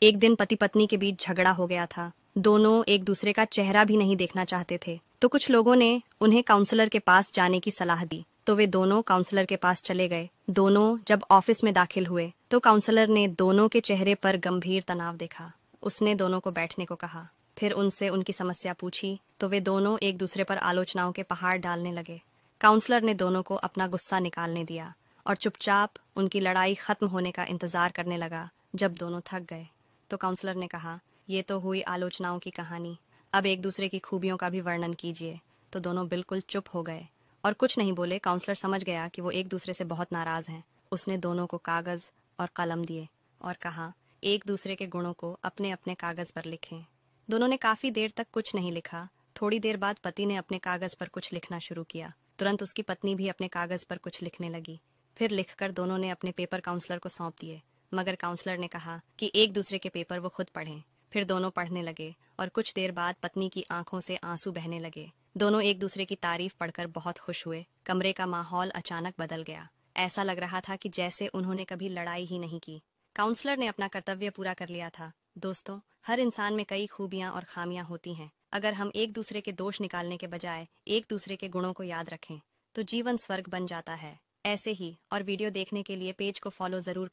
एक दिन पति पत्नी के बीच झगड़ा हो गया था। दोनों एक दूसरे का चेहरा भी नहीं देखना चाहते थे। तो कुछ लोगों ने उन्हें काउंसलर के पास जाने की सलाह दी। तो वे दोनों काउंसलर के पास चले गए। दोनों जब ऑफिस में दाखिल हुए तो काउंसलर ने दोनों के चेहरे पर गंभीर तनाव देखा। उसने दोनों को बैठने को कहा, फिर उनसे उनकी समस्या पूछी तो वे दोनों एक दूसरे पर आलोचनाओं के पहाड़ डालने लगे। काउंसलर ने दोनों को अपना गुस्सा निकालने दिया और चुपचाप उनकी लड़ाई खत्म होने का इंतजार करने लगा। जब दोनों थक गए तो काउंसलर ने कहा, ये तो हुई आलोचनाओं की कहानी, अब एक दूसरे की खूबियों का भी वर्णन कीजिए। तो दोनों बिल्कुल चुप हो गए और कुछ नहीं बोले। काउंसलर समझ गया कि वो एक दूसरे से बहुत नाराज हैं। उसने दोनों को कागज और कलम दिए और कहा, एक दूसरे के गुणों को अपने अपने कागज पर लिखें। दोनों ने काफी देर तक कुछ नहीं लिखा। थोड़ी देर बाद पति ने अपने कागज पर कुछ लिखना शुरू किया। तुरंत उसकी पत्नी भी अपने कागज पर कुछ लिखने लगी। फिर लिखकर दोनों ने अपने पेपर काउंसलर को सौंप दिए। मगर काउंसलर ने कहा कि एक दूसरे के पेपर वो खुद पढ़ें। फिर दोनों पढ़ने लगे और कुछ देर बाद पत्नी की आंखों से आंसू बहने लगे। दोनों एक दूसरे की तारीफ पढ़कर बहुत खुश हुए। कमरे का माहौल अचानक बदल गया। ऐसा लग रहा था कि जैसे उन्होंने कभी लड़ाई ही नहीं की। काउंसलर ने अपना कर्तव्य पूरा कर लिया था। दोस्तों, हर इंसान में कई खूबियां और खामियां होती हैं। अगर हम एक दूसरे के दोष निकालने के बजाय एक दूसरे के गुणों को याद रखें तो जीवन स्वर्ग बन जाता है। ऐसे ही और वीडियो देखने के लिए पेज को फॉलो जरूर करें।